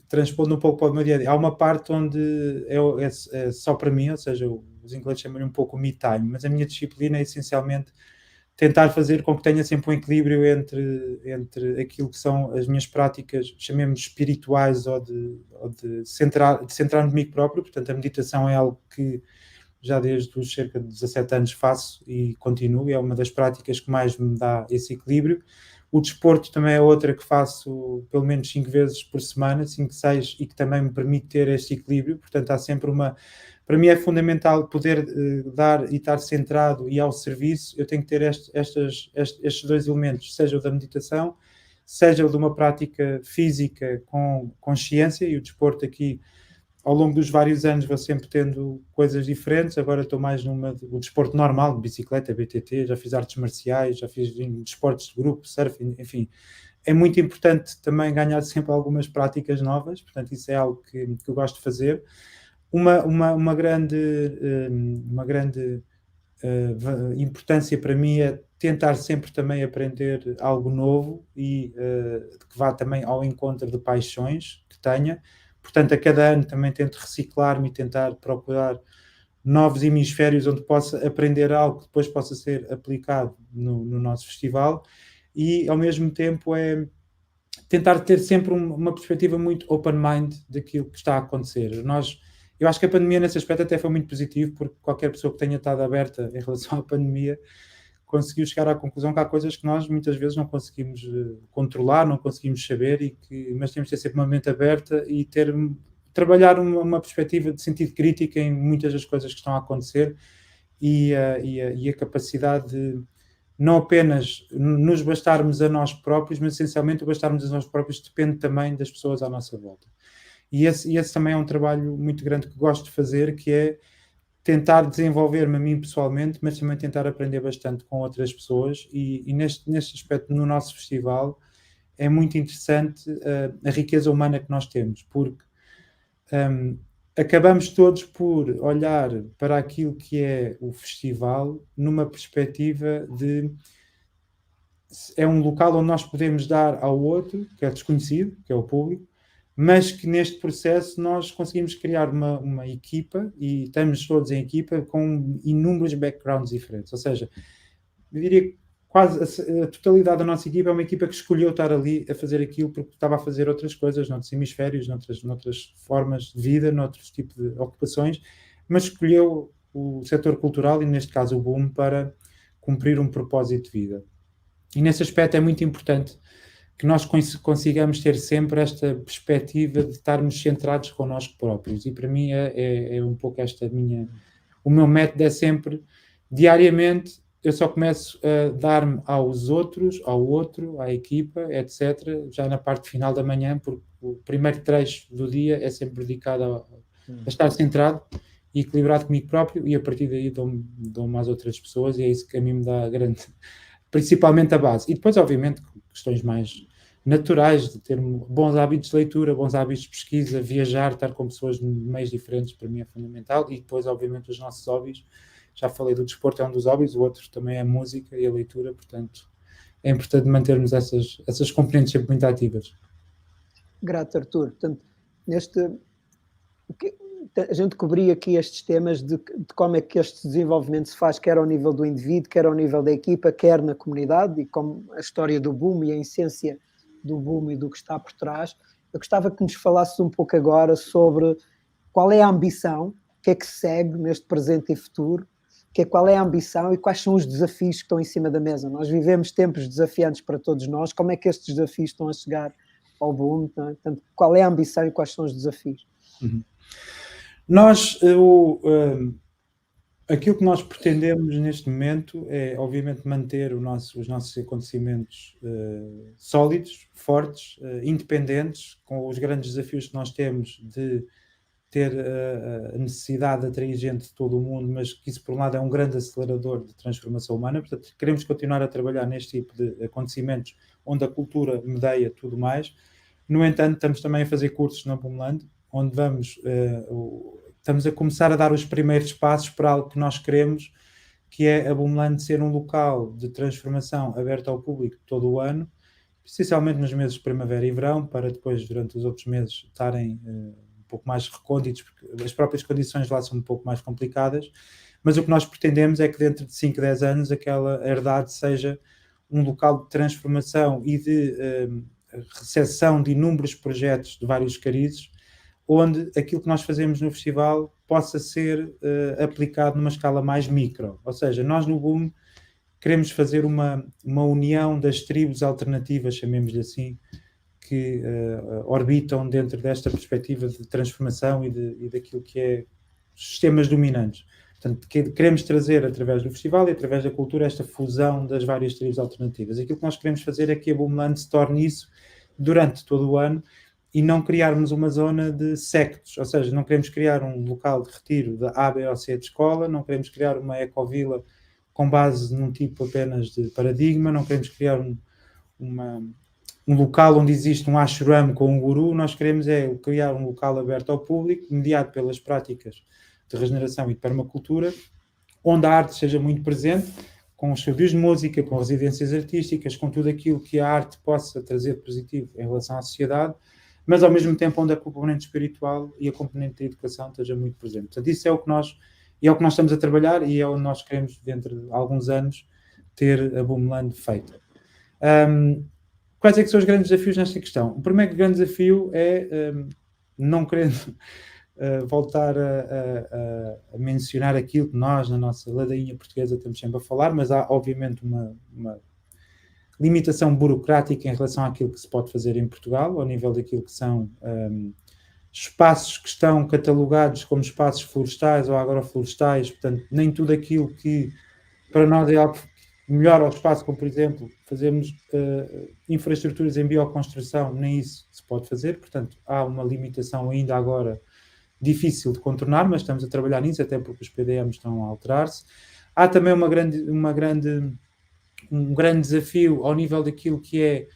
transpondo um pouco para o meu dia a dia, há uma parte onde é só para mim, ou seja, os ingleses chamam-lhe um pouco me time, mas a minha disciplina é essencialmente tentar fazer com que tenha sempre um equilíbrio entre aquilo que são as minhas práticas, chamemos espirituais, ou de centrar-me comigo próprio. Portanto, a meditação é algo que já desde os cerca de 17 anos faço e continuo, é uma das práticas que mais me dá esse equilíbrio. O desporto também é outra que faço pelo menos 5 vezes por semana, 5, 6, e que também me permite ter este equilíbrio. Portanto, há sempre para mim é fundamental poder dar e estar centrado e ao serviço. Eu tenho que ter estes dois elementos, seja o da meditação, seja o de uma prática física com consciência, e o desporto aqui, ao longo dos vários anos, vou sempre tendo coisas diferentes. Agora estou mais o desporto normal, bicicleta, BTT, já fiz artes marciais, já fiz desportos de grupo, surfing, enfim. É muito importante também ganhar sempre algumas práticas novas, portanto isso é algo que eu gosto de fazer. Uma grande importância para mim é tentar sempre também aprender algo novo e que vá também ao encontro de paixões que tenha. Portanto, a cada ano também tento reciclar-me e tentar procurar novos hemisférios onde possa aprender algo que depois possa ser aplicado no nosso festival, e ao mesmo tempo é tentar ter sempre uma perspectiva muito open mind daquilo que está a acontecer. Eu acho que a pandemia nesse aspecto até foi muito positivo, porque qualquer pessoa que tenha estado aberta em relação à pandemia conseguiu chegar à conclusão que há coisas que nós muitas vezes não conseguimos controlar, não conseguimos saber, mas temos de ter sempre uma mente aberta e trabalhar uma perspectiva de sentido crítico em muitas das coisas que estão a acontecer, e a capacidade de não apenas nos bastarmos a nós próprios, mas essencialmente o bastarmos a nós próprios depende também das pessoas à nossa volta. E esse também é um trabalho muito grande que gosto de fazer, que é tentar desenvolver-me a mim pessoalmente, mas também tentar aprender bastante com outras pessoas, e neste aspecto, no nosso festival, é muito interessante a riqueza humana que nós temos, porque acabamos todos por olhar para aquilo que é o festival numa perspectiva de é um local onde nós podemos dar ao outro, que é desconhecido, que é o público, mas que neste processo nós conseguimos criar uma equipa, e estamos todos em equipa com inúmeros backgrounds diferentes. Ou seja, eu diria que quase a totalidade da nossa equipa é uma equipa que escolheu estar ali a fazer aquilo porque estava a fazer outras coisas, noutros hemisférios, noutras formas de vida, noutros tipos de ocupações, mas escolheu o setor cultural, e neste caso o Boom, para cumprir um propósito de vida. E nesse aspecto é muito importante que nós consigamos ter sempre esta perspectiva de estarmos centrados connosco próprios. E para mim é um pouco o meu método é sempre, diariamente, eu só começo a dar-me aos outros, ao outro, à equipa, etc., já na parte final da manhã, porque o primeiro trecho do dia é sempre dedicado a estar centrado e equilibrado comigo próprio, e a partir daí dou-me às outras pessoas, e é isso que a mim me dá principalmente a base. E depois, obviamente, questões mais naturais, de ter bons hábitos de leitura, bons hábitos de pesquisa, viajar, estar com pessoas de meios diferentes, para mim é fundamental. E depois, obviamente, os nossos hobbies. Já falei do desporto, é um dos hobbies, o outro também é a música e a leitura, portanto é importante mantermos essas componentes sempre muito ativas. Grato, Artur. Portanto, a gente cobria aqui estes temas de como é que este desenvolvimento se faz, quer ao nível do indivíduo, quer ao nível da equipa, quer na comunidade, e como a história do Boom e a essência do Boom e do que está por trás. Eu gostava que nos falasses um pouco agora sobre qual é a ambição, o que é que segue neste presente e futuro, qual é a ambição e quais são os desafios que estão em cima da mesa. Nós vivemos tempos desafiantes para todos nós, como é que estes desafios estão a chegar ao Boom? Não é? Portanto, qual é a ambição e quais são os desafios? Nós, aquilo que nós pretendemos neste momento é, obviamente, manter os nossos acontecimentos sólidos, fortes, independentes, com os grandes desafios que nós temos de ter a necessidade de atrair gente de todo o mundo, mas que isso, por um lado, é um grande acelerador de transformação humana. Portanto, queremos continuar a trabalhar neste tipo de acontecimentos onde a cultura medeia tudo mais. No entanto, estamos também a fazer cursos na Boomland, onde estamos a começar a dar os primeiros passos para algo que nós queremos, que é a Boomland ser um local de transformação aberto ao público todo o ano, essencialmente nos meses de primavera e verão, para depois, durante os outros meses, estarem um pouco mais recônditos, porque as próprias condições lá são um pouco mais complicadas, mas o que nós pretendemos é que dentro de 5, 10 anos aquela herdade seja um local de transformação e de recepção de inúmeros projetos de vários carizes, onde aquilo que nós fazemos no festival possa ser aplicado numa escala mais micro. Ou seja, nós no Boom queremos fazer uma união das tribos alternativas, chamemos-lhe assim, que orbitam dentro desta perspectiva de transformação e daquilo que é sistemas dominantes. Portanto, queremos trazer, através do festival e através da cultura, esta fusão das várias tribos alternativas. Aquilo que nós queremos fazer é que a Boomland se torne isso durante todo o ano e não criarmos uma zona de sectos, ou seja, não queremos criar um local de retiro da A, B ou C de escola, não queremos criar uma ecovila com base num tipo apenas de paradigma, não queremos criar um local onde existe um ashram com um guru, nós queremos criar um local aberto ao público, mediado pelas práticas de regeneração e de permacultura, onde a arte seja muito presente, com os estúdios de música, com residências artísticas, com tudo aquilo que a arte possa trazer de positivo em relação à sociedade, mas ao mesmo tempo onde a componente espiritual e a componente da educação esteja muito presente. Portanto, isso é o que nós estamos a trabalhar e é onde nós queremos, dentro de alguns anos, ter a Boomland feita. Quais é que são os grandes desafios nesta questão? O primeiro grande desafio é, não querendo voltar a mencionar aquilo que nós, na nossa ladainha portuguesa, estamos sempre a falar, mas há, obviamente, uma limitação burocrática em relação àquilo que se pode fazer em Portugal, ao nível daquilo que são espaços que estão catalogados como espaços florestais ou agroflorestais, portanto, nem tudo aquilo que para nós é algo melhor ao espaço, como por exemplo, fazermos infraestruturas em bioconstrução, nem isso se pode fazer, portanto, há uma limitação ainda agora difícil de contornar, mas estamos a trabalhar nisso, até porque os PDMs estão a alterar-se. Há também um grande desafio ao nível daquilo que é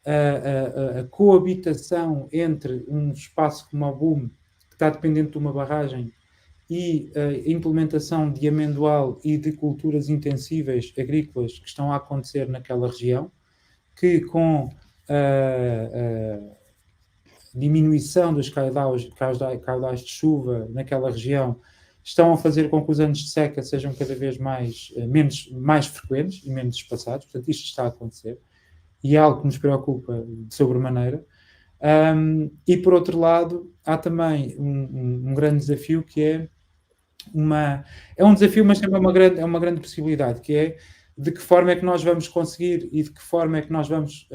a coabitação entre um espaço como o Boom, que está dependente de uma barragem, e a implementação de amendoal e de culturas intensivas agrícolas que estão a acontecer naquela região, que com a diminuição dos caudais de chuva naquela região estão a fazer com que os anos de seca sejam cada vez mais frequentes e menos espaçados. Portanto, isto está a acontecer e é algo que nos preocupa de sobremaneira. E, por outro lado, há também um grande desafio que é um desafio, mas também é uma grande possibilidade, que é de que forma é que nós vamos conseguir e de que forma é que nós vamos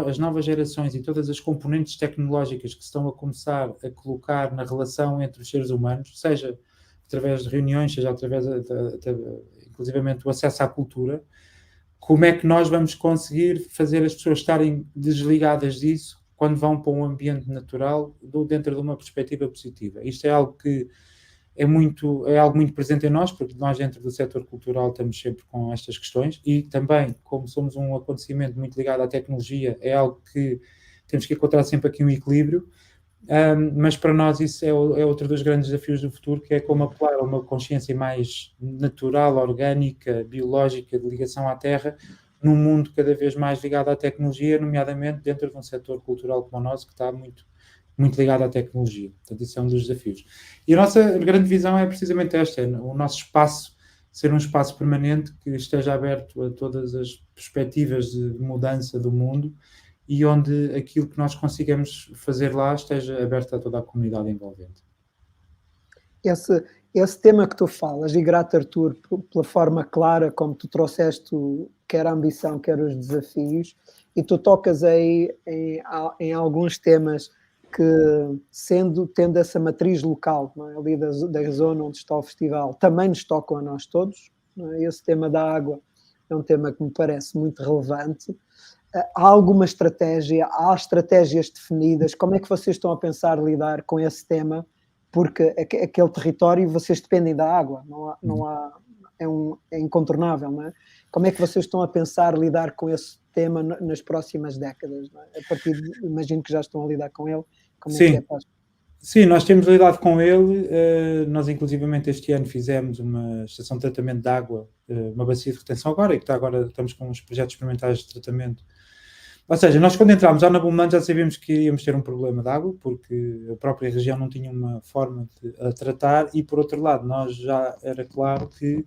as novas gerações e todas as componentes tecnológicas que se estão a começar a colocar na relação entre os seres humanos, seja através de reuniões, seja através inclusivamente do acesso à cultura, como é que nós vamos conseguir fazer as pessoas estarem desligadas disso quando vão para um ambiente natural dentro de uma perspectiva positiva. Isto é algo que é algo muito presente em nós, porque nós dentro do setor cultural estamos sempre com estas questões e também, como somos um acontecimento muito ligado à tecnologia, é algo que temos que encontrar sempre aqui um equilíbrio, mas para nós isso é outro dos grandes desafios do futuro, que é como apelar a uma consciência mais natural, orgânica, biológica, de ligação à terra, num mundo cada vez mais ligado à tecnologia, nomeadamente dentro de um setor cultural como o nosso, que está muito ligado à tecnologia. Portanto, isso é um dos desafios. E a nossa grande visão é precisamente esta, é o nosso espaço ser um espaço permanente que esteja aberto a todas as perspectivas de mudança do mundo e onde aquilo que nós consigamos fazer lá esteja aberto a toda a comunidade envolvente. Esse tema que tu falas, e grato, Artur, pela forma clara como tu trouxeste quer a ambição, quer os desafios, e tu tocas aí em alguns temas que, tendo essa matriz local, não é? Ali da zona onde está o festival, também nos tocam a nós todos. Não é? Esse tema da água é um tema que me parece muito relevante. há alguma estratégia? Há estratégias definidas? Como é que vocês estão a pensar lidar com esse tema? Porque aquele território, vocês dependem da água, não há é incontornável, não é? Como é que vocês estão a pensar lidar com esse tema nas próximas décadas? Não é? A partir de, imagino que já estão a lidar com ele. Como Sim. É que é? Sim, nós temos lidado com ele. Nós, inclusivamente, este ano fizemos uma estação de tratamento de água, uma bacia de retenção agora, e que estamos com uns projetos experimentais de tratamento. Ou seja, nós quando entramos já na Bumland já sabíamos que íamos ter um problema de água, porque a própria região não tinha uma forma de tratar, e por outro lado, nós já era claro que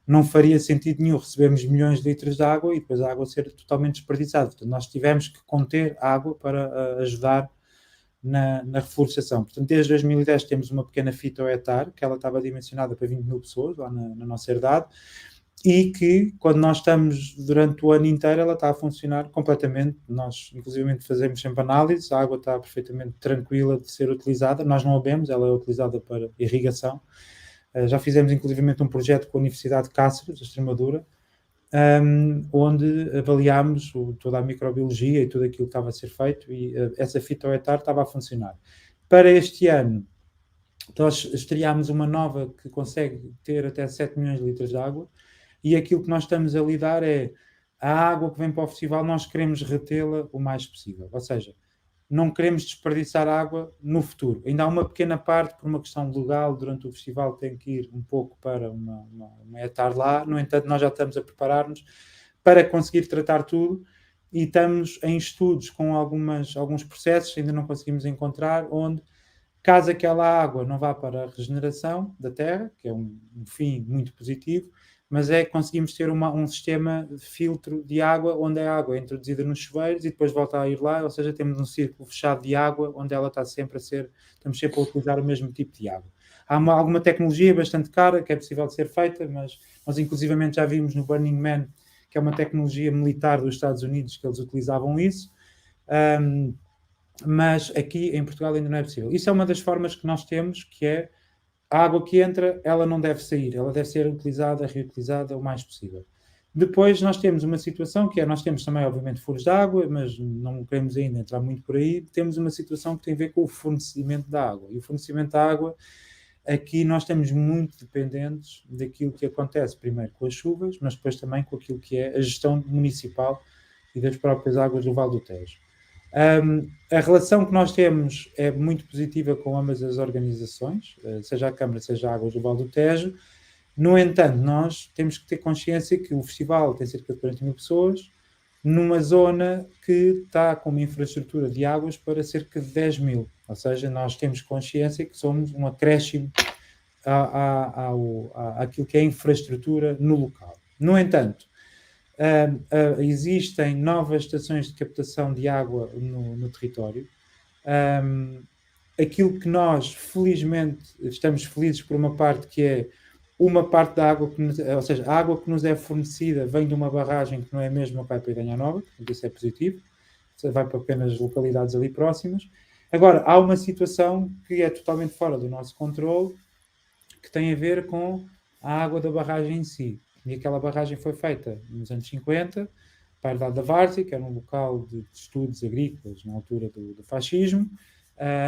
não faria sentido nenhum recebermos milhões de litros de água e depois a água ser totalmente desperdiçada. Portanto, nós tivemos que conter água para ajudar na reflorestação. Portanto, desde 2010 temos uma pequena fitoetar, que ela estava dimensionada para 20 mil pessoas lá na nossa herdade, e que, quando nós estamos durante o ano inteiro, ela está a funcionar completamente. Nós, inclusivamente, fazemos sempre análise, a água está perfeitamente tranquila de ser utilizada, nós não a bebemos, ela é utilizada para irrigação. Já fizemos, inclusivamente, um projeto com a Universidade de Cáceres, de Extremadura, onde avaliámos toda a microbiologia e tudo aquilo que estava a ser feito, e essa fitoetar estava a funcionar. Para este ano, nós estreámos uma nova que consegue ter até 7 milhões de litros de água, e aquilo que nós estamos a lidar é a água que vem para o festival, nós queremos retê-la o mais possível. Ou seja, não queremos desperdiçar água no futuro. Ainda há uma pequena parte, por uma questão legal, durante o festival tem que ir um pouco para uma etar lá. No entanto, nós já estamos a preparar-nos para conseguir tratar tudo, e estamos em estudos com alguns processos, ainda não conseguimos encontrar, onde, caso aquela água não vá para a regeneração da terra, que é um fim muito positivo, mas conseguimos ter um sistema de filtro de água, onde a água é introduzida nos chuveiros e depois volta a ir lá, ou seja, temos um círculo fechado de água, onde ela está sempre estamos sempre a utilizar o mesmo tipo de água. Há alguma tecnologia bastante cara que é possível de ser feita, mas nós inclusivamente já vimos no Burning Man, que é uma tecnologia militar dos Estados Unidos, que eles utilizavam isso, mas aqui em Portugal ainda não é possível. Isso é uma das formas que nós temos, que é a água que entra, ela não deve sair, ela deve ser utilizada, reutilizada o mais possível. Depois nós temos uma situação que nós temos também, obviamente, furos de água, mas não queremos ainda entrar muito por aí. Temos uma situação que tem a ver com o fornecimento da água. E o fornecimento da água, aqui nós estamos muito dependentes daquilo que acontece, primeiro com as chuvas, mas depois também com aquilo que é a gestão municipal e das próprias águas do Vale do Tejo. A relação que nós temos é muito positiva com ambas as organizações, seja a Câmara, seja a Águas do Vale do Tejo. No entanto, nós temos que ter consciência que o festival tem cerca de 40 mil pessoas, numa zona que está com uma infraestrutura de águas para cerca de 10 mil. Ou seja, nós temos consciência que somos um acréscimo àquilo que é a infraestrutura no local. No entanto, existem novas estações de captação de água no território. Aquilo que nós, felizmente, estamos felizes por uma parte, que é uma parte da água, ou seja, a água que nos é fornecida vem de uma barragem que não é mesmo a que vai para Idanha Nova, isso é positivo, vai para apenas localidades ali próximas. Agora, há uma situação que é totalmente fora do nosso controle, que tem a ver com a água da barragem em si. E aquela barragem foi feita nos anos 50, para a Herdade da Várzea, que era um local de estudos agrícolas na altura do fascismo,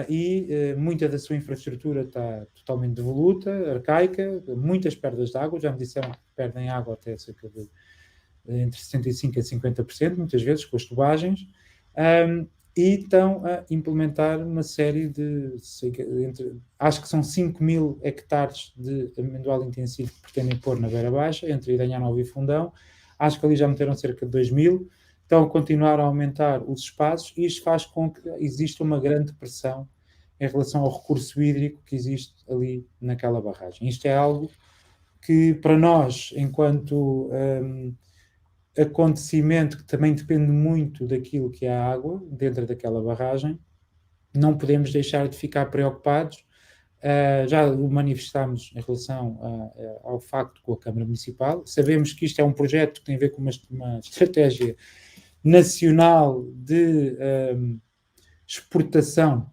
e muita da sua infraestrutura está totalmente devoluta, arcaica, muitas perdas de água, já me disseram que perdem água até cerca de entre 65% a 50%, muitas vezes, com as tubagens, e estão a implementar uma série de, acho que são 5 mil hectares de amendoal intensivo que pretendem pôr na Beira Baixa, entre Idanha Nova e Fundão. Acho que ali já meteram cerca de 2 mil, estão a continuar a aumentar os espaços, e isto faz com que exista uma grande pressão em relação ao recurso hídrico que existe ali naquela barragem. Isto é algo que, para nós, enquanto acontecimento que também depende muito daquilo que é a água dentro daquela barragem, não podemos deixar de ficar preocupados. Já o manifestámos em relação ao facto com a Câmara Municipal. Sabemos que isto é um projeto que tem a ver com uma estratégia nacional de exportação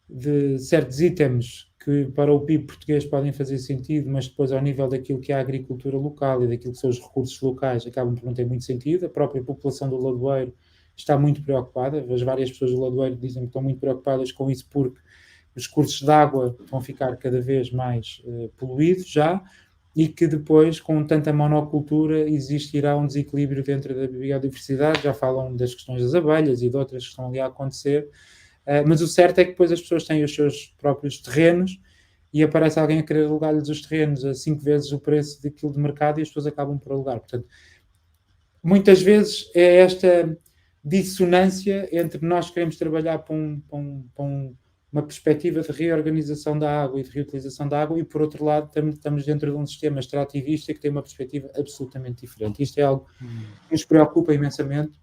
de certos itens que para o PIB português podem fazer sentido, mas depois ao nível daquilo que é a agricultura local e daquilo que são os recursos locais acabam por não ter muito sentido. A própria população do Ladoeiro está muito preocupada. As várias pessoas do Ladoeiro dizem que estão muito preocupadas com isso porque os cursos de água vão ficar cada vez mais poluídos já, e que depois, com tanta monocultura, existirá um desequilíbrio dentro da biodiversidade. Já falam das questões das abelhas e de outras que estão ali a acontecer, mas o certo é que depois as pessoas têm os seus próprios terrenos e aparece alguém a querer alugar-lhes os terrenos a 5 vezes o preço daquilo de mercado e as pessoas acabam por alugar. Portanto, muitas vezes é esta dissonância entre nós queremos trabalhar para uma perspectiva de reorganização da água e de reutilização da água, e por outro lado estamos dentro de um sistema extrativista que tem uma perspectiva absolutamente diferente. Isto é algo que nos preocupa imensamente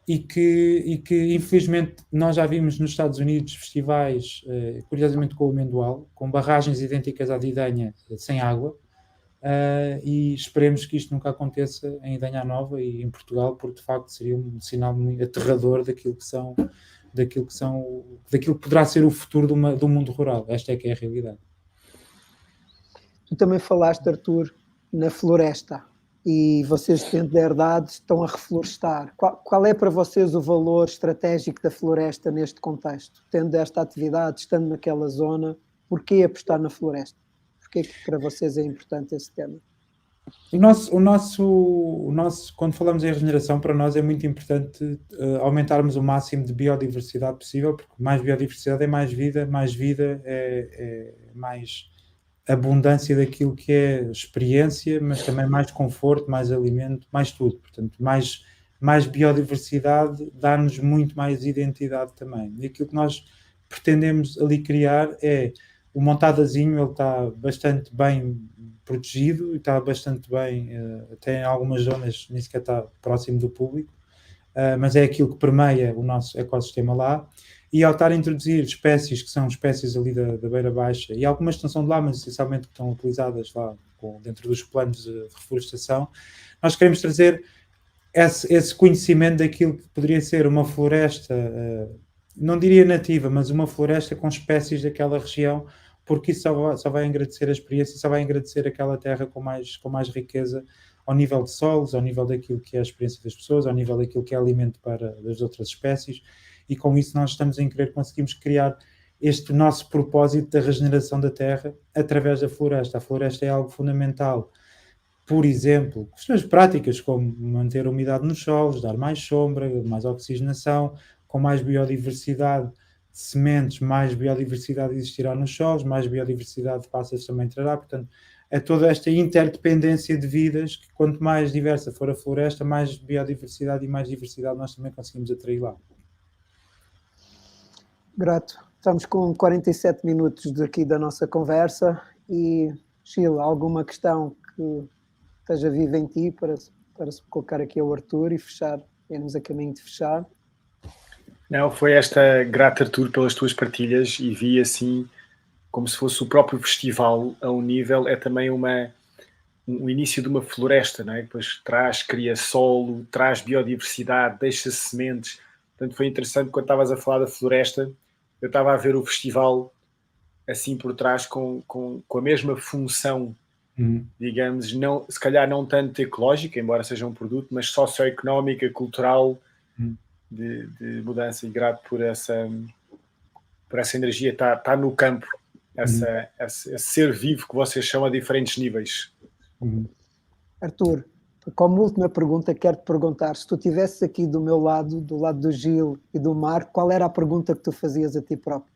e que infelizmente nós já vimos nos Estados Unidos festivais, curiosamente com o Amendoal, com barragens idênticas à de Idenha sem água, e esperemos que isto nunca aconteça em Idenha Nova e em Portugal, porque de facto seria um sinal muito aterrador daquilo que poderá ser o futuro do mundo rural. Esta é que é a realidade. Tu também falaste, Artur, na floresta, e vocês, tendo herdade, estão a reflorestar. Qual é para vocês o valor estratégico da floresta neste contexto? Tendo esta atividade, estando naquela zona, porquê apostar na floresta? Porquê que para vocês é importante esse tema? O nosso, quando falamos em regeneração, para nós é muito importante aumentarmos o máximo de biodiversidade possível, porque mais biodiversidade é mais vida é mais abundância daquilo que é experiência, mas também mais conforto, mais alimento, mais tudo. Portanto, mais biodiversidade dá-nos muito mais identidade também. E aquilo que nós pretendemos ali criar é o Montadazinho. Ele está bastante bem protegido e está bastante bem, até em algumas zonas nem sequer está próximo do público, mas é aquilo que permeia o nosso ecossistema lá. E ao estar a introduzir espécies que são espécies ali da Beira Baixa, e algumas que não são de lá, mas essencialmente que estão utilizadas lá dentro dos planos de reflorestação, nós queremos trazer esse conhecimento daquilo que poderia ser uma floresta, não diria nativa, mas uma floresta com espécies daquela região, porque isso só vai engrandecer a experiência, só vai engrandecer aquela terra com mais riqueza ao nível de solos, ao nível daquilo que é a experiência das pessoas, ao nível daquilo que é alimento para as outras espécies, e com isso nós estamos em querer conseguimos criar este nosso propósito da regeneração da terra através da floresta. A floresta é algo fundamental, por exemplo, questões práticas como manter a umidade nos solos, dar mais sombra, mais oxigenação, com mais biodiversidade de sementes, mais biodiversidade existirá nos solos, mais biodiversidade de pássaros também trará. Portanto, é toda esta interdependência de vidas que, quanto mais diversa for a floresta, mais biodiversidade e mais diversidade nós também conseguimos atrair lá. Grato. Estamos com 47 minutos daqui da nossa conversa e, Sheila, alguma questão que esteja viva em ti para se colocar aqui ao Artur e fechar, irmos a caminho de fechar? Não, foi esta grata, Artur, pelas tuas partilhas, e vi assim como se fosse o próprio festival a um nível, é também um início de uma floresta, não é? Depois cria solo, traz biodiversidade, deixa sementes. Portanto, foi interessante quando estavas a falar da floresta, eu estava a ver o festival assim por trás com a mesma função, digamos, não, se calhar não tanto ecológica, embora seja um produto, mas socioeconómica, cultural, de mudança, e grato por essa energia. Está no campo, esse ser vivo que vocês são a diferentes níveis. Artur, como última pergunta, quero-te perguntar, se tu estivesses aqui do meu lado, do lado do Gil e do Marco, qual era a pergunta que tu fazias a ti próprio?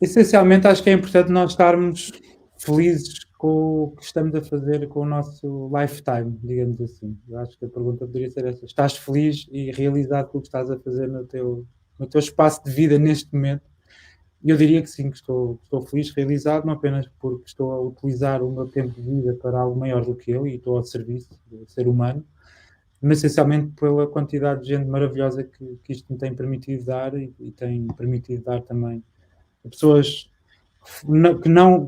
Essencialmente acho que é importante nós estarmos felizes com o que estamos a fazer com o nosso lifetime, digamos assim. Eu acho que a pergunta poderia ser essa: estás feliz e realizado com o que estás a fazer no teu espaço de vida neste momento? E eu diria que sim, que estou feliz, realizado, não apenas porque estou a utilizar o meu tempo de vida para algo maior do que eu e estou ao serviço do ser humano, mas essencialmente pela quantidade de gente maravilhosa que isto me tem permitido dar e tem permitido dar também a pessoas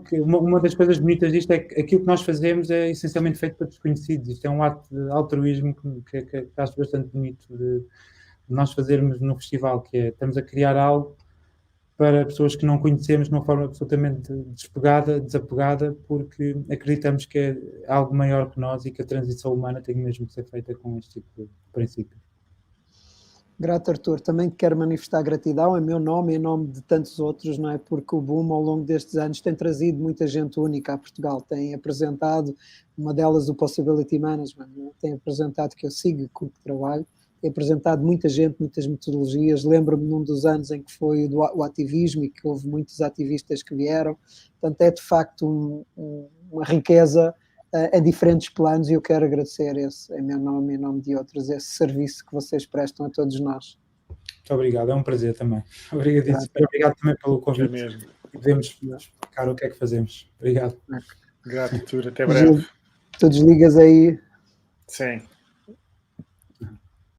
que uma das coisas bonitas disto é que aquilo que nós fazemos é essencialmente feito para desconhecidos. Isto é um ato de altruísmo que acho bastante bonito de nós fazermos no festival, que é, estamos a criar algo para pessoas que não conhecemos de uma forma absolutamente desapegada, porque acreditamos que é algo maior que nós e que a transição humana tem mesmo que ser feita com este tipo de princípio. Grato, Arthur. Também quero manifestar gratidão em meu nome e em nome de tantos outros, não é? Porque o Boom, ao longo destes anos, tem trazido muita gente única a Portugal. Tem apresentado, uma delas, o Possibility Management, não é? Tem apresentado, que eu sigo, com que trabalho, tem apresentado muita gente, muitas metodologias. Lembro-me num dos anos em que foi o ativismo e que houve muitos ativistas que vieram. Portanto, é de facto uma riqueza em diferentes planos, e eu quero agradecer em meu nome e em nome de outros, esse serviço que vocês prestam a todos nós. Muito obrigado, é um prazer também. Obrigado também pelo convite. É mesmo. E podemos explicar o que é que fazemos. Obrigado. Grato, Arthur. Até breve. Tu desligas aí. Sim.